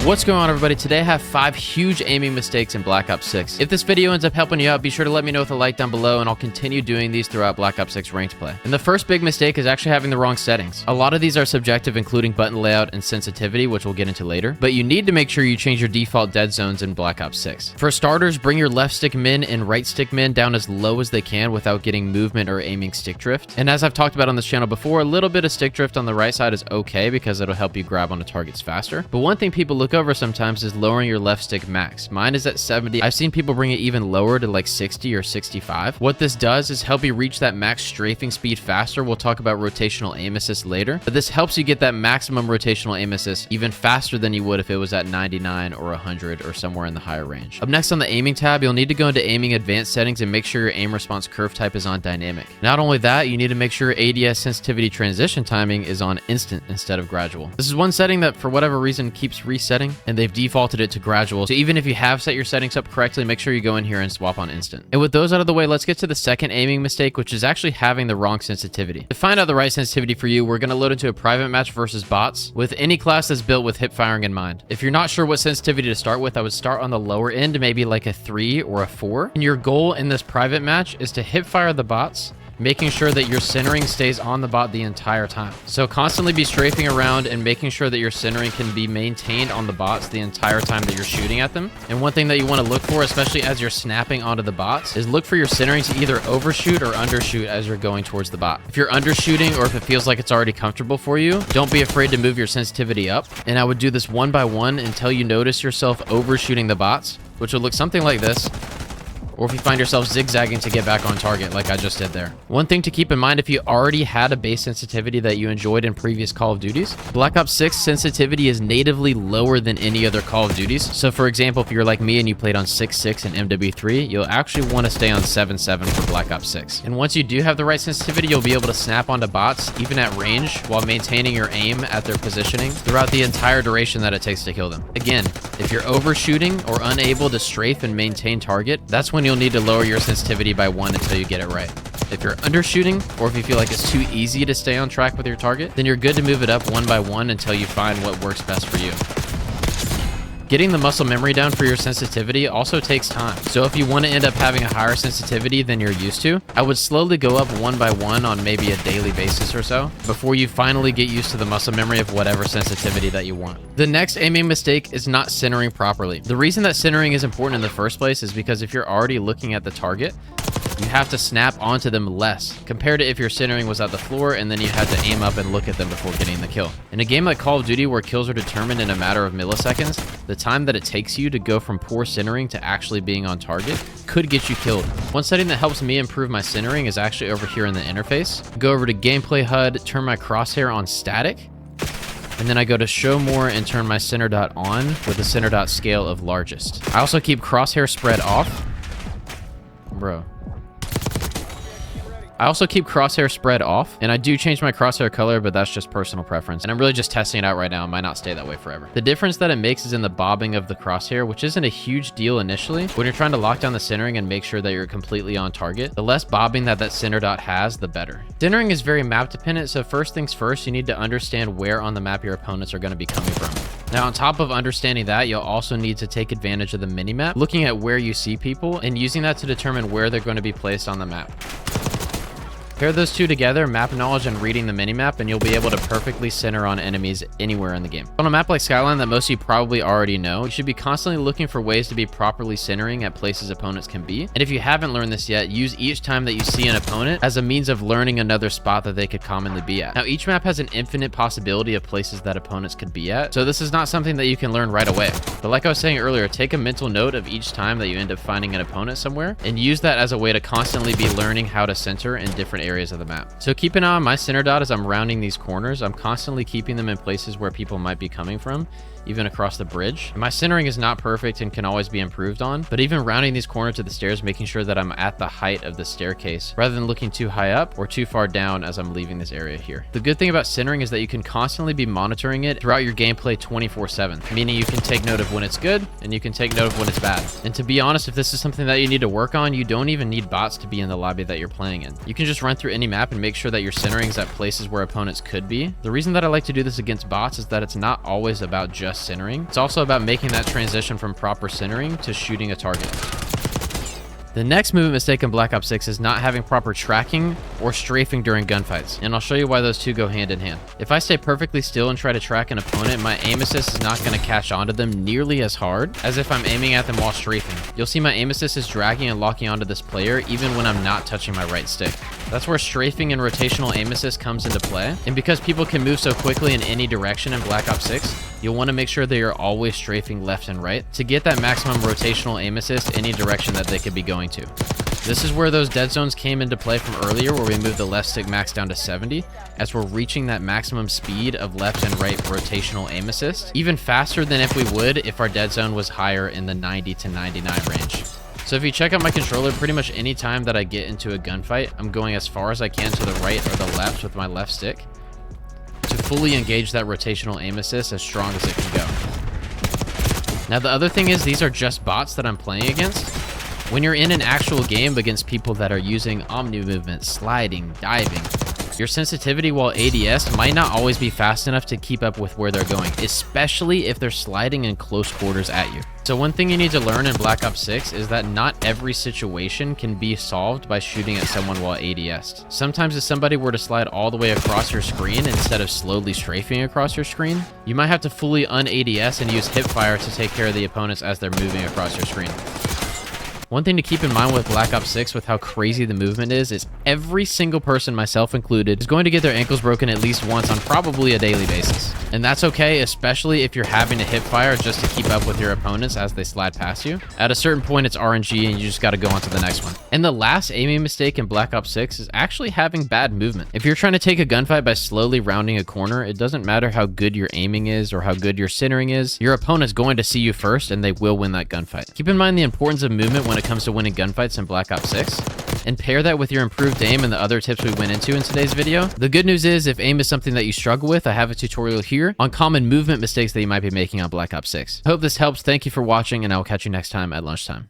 What's going on, everybody? Today I have 5 huge aiming mistakes in Black Ops 6. If this video ends up helping you out, be sure to let me know with a like down below, and I'll continue doing these throughout Black Ops 6 ranked play. And the first big mistake is actually having the wrong settings. A lot of these are subjective, including button layout and sensitivity, which we'll get into later, but you need to make sure you change your default dead zones in Black Ops 6. For starters, bring your left stick min and right stick min down as low as they can without getting movement or aiming stick drift. And as I've talked about on this channel before, a little bit of stick drift on the right side is okay because it'll help you grab onto targets faster. But one thing people look over sometimes is lowering your left stick max. Mine is at 70. I've seen people bring it even lower to like 60 or 65. What this does is help you reach that max strafing speed faster. We'll talk about rotational aim assist later, but this helps you get that maximum rotational aim assist even faster than you would if it was at 99 or 100 or somewhere in the higher range. Up next on the aiming tab, you'll need to go into aiming advanced settings and make sure your aim response curve type is on dynamic. Not only that, you need to make sure ADS sensitivity transition timing is on instant instead of gradual. This is one setting that for whatever reason keeps resetting, and they've defaulted it to gradual. So even if you have set your settings up correctly, make sure you go in here and swap on instant. And with those out of the way, let's get to the second aiming mistake, which is actually having the wrong sensitivity. To find out the right sensitivity for you, we're going to load into a private match versus bots with any class that's built with hip firing in mind. If you're not sure what sensitivity to start with, I would start on the lower end, maybe like a 3 or a 4. And your goal in this private match is to hip fire the bots, making sure that your centering stays on the bot the entire time. So constantly be strafing around and making sure that your centering can be maintained on the bots the entire time that you're shooting at them. And one thing that you want to look for, especially as you're snapping onto the bots, is look for your centering to either overshoot or undershoot as you're going towards the bot. If you're undershooting, or if it feels like it's already comfortable for you, don't be afraid to move your sensitivity up. And I would do this one by one until you notice yourself overshooting the bots, which would look something like this. Or if you find yourself zigzagging to get back on target like I just did there. One thing to keep in mind, if you already had a base sensitivity that you enjoyed in previous Call of Duties, Black Ops 6 sensitivity is natively lower than any other Call of Duties. So for example, if you're like me and you played on 6.6 and MW3, you'll actually want to stay on 7.7 for Black Ops 6. And once you do have the right sensitivity, you'll be able to snap onto bots even at range while maintaining your aim at their positioning throughout the entire duration that it takes to kill them. Again, if you're overshooting or unable to strafe and maintain target, that's when you'll need to lower your sensitivity by 1 until you get it right. If you're undershooting, or if you feel like it's too easy to stay on track with your target, then you're good to move it up 1 by 1 until you find what works best for you. Getting the muscle memory down for your sensitivity also takes time. So if you want to end up having a higher sensitivity than you're used to, I would slowly go up 1 by 1 on maybe a daily basis or so before you finally get used to the muscle memory of whatever sensitivity that you want. The next aiming mistake is not centering properly. The reason that centering is important in the first place is because if you're already looking at the target, you have to snap onto them less compared to if your centering was at the floor and then you had to aim up and look at them before getting the kill. In a game like Call of Duty where kills are determined in a matter of milliseconds, the time that it takes you to go from poor centering to actually being on target could get you killed. One setting that helps me improve my centering is actually over here in the interface. Go over to Gameplay HUD, turn my crosshair on static, and then I go to show more and turn my center dot on with the center dot scale of largest. I also keep crosshair spread off. Bro. I also keep crosshair spread off, and I do change my crosshair color, but that's just personal preference. And I'm really just testing it out right now. It might not stay that way forever. The difference that it makes is in the bobbing of the crosshair, which isn't a huge deal initially. When you're trying to lock down the centering and make sure that you're completely on target, the less bobbing that center dot has, the better. Centering is very map dependent, so first things first, you need to understand where on the map your opponents are going to be coming from. Now, on top of understanding that, you'll also need to take advantage of the minimap, looking at where you see people and using that to determine where they're going to be placed on the map. Pair those two together, map knowledge and reading the minimap, and you'll be able to perfectly center on enemies anywhere in the game. On a map like Skyline that most of you probably already know, you should be constantly looking for ways to be properly centering at places opponents can be. And if you haven't learned this yet, use each time that you see an opponent as a means of learning another spot that they could commonly be at. Now, each map has an infinite possibility of places that opponents could be at, so this is not something that you can learn right away. But like I was saying earlier, take a mental note of each time that you end up finding an opponent somewhere, and use that as a way to constantly be learning how to center in different areas of the map. So keep an eye on my center dot as I'm rounding these corners. I'm constantly keeping them in places where people might be coming from, even across the bridge. And my centering is not perfect and can always be improved on, but even rounding these corners to the stairs, making sure that I'm at the height of the staircase rather than looking too high up or too far down as I'm leaving this area here. The good thing about centering is that you can constantly be monitoring it throughout your gameplay 24/7, meaning you can take note of when it's good and you can take note of when it's bad. And to be honest, if this is something that you need to work on, you don't even need bots to be in the lobby that you're playing in. You can just run through any map and make sure that your centering is at places where opponents could be. The reason that I like to do this against bots is that it's not always about just just centering. It's also about making that transition from proper centering to shooting a target. The next movement mistake in Black Ops 6 is not having proper tracking or strafing during gunfights, and I'll show you why those two go hand in hand. If I stay perfectly still and try to track an opponent, my aim assist is not going to catch onto them nearly as hard as if I'm aiming at them while strafing. You'll see my aim assist is dragging and locking onto this player even when I'm not touching my right stick. That's where strafing and rotational aim assist comes into play, and because people can move so quickly in any direction in Black Ops 6, you'll want to make sure that you're always strafing left and right to get that maximum rotational aim assist any direction that they could be going to. This is where those dead zones came into play from earlier, where we moved the left stick max down to 70, as we're reaching that maximum speed of left and right rotational aim assist, even faster than if we would if our dead zone was higher in the 90 to 99 range. So if you check out my controller, pretty much any time that I get into a gunfight, I'm going as far as I can to the right or the left with my left stick to fully engage that rotational aim assist as strong as it can go. Now the other thing is, these are just bots that I'm playing against. When you're in an actual game against people that are using omni movement, sliding, diving, your sensitivity while ADS might not always be fast enough to keep up with where they're going, especially if they're sliding in close quarters at you. So one thing you need to learn in Black Ops 6 is that not every situation can be solved by shooting at someone while ADS'd. Sometimes if somebody were to slide all the way across your screen instead of slowly strafing across your screen, you might have to fully un-ADS and use hipfire to take care of the opponents as they're moving across your screen. One thing to keep in mind with Black Ops 6 with how crazy the movement is every single person, myself included, is going to get their ankles broken at least once on probably a daily basis. And that's okay, especially if you're having to hip fire just to keep up with your opponents as they slide past you. At a certain point, it's RNG and you just got to go on to the next one. And the last aiming mistake in Black Ops 6 is actually having bad movement. If you're trying to take a gunfight by slowly rounding a corner, it doesn't matter how good your aiming is or how good your centering is. Your opponent's going to see you first and they will win that gunfight. Keep in mind the importance of movement when it comes to winning gunfights in Black Ops 6, and pair that with your improved aim and the other tips we went into in today's video. The good news is, if aim is something that you struggle with, I have a tutorial here on common movement mistakes that you might be making on Black Ops 6. I hope this helps. Thank you for watching, and I will catch you next time at lunchtime.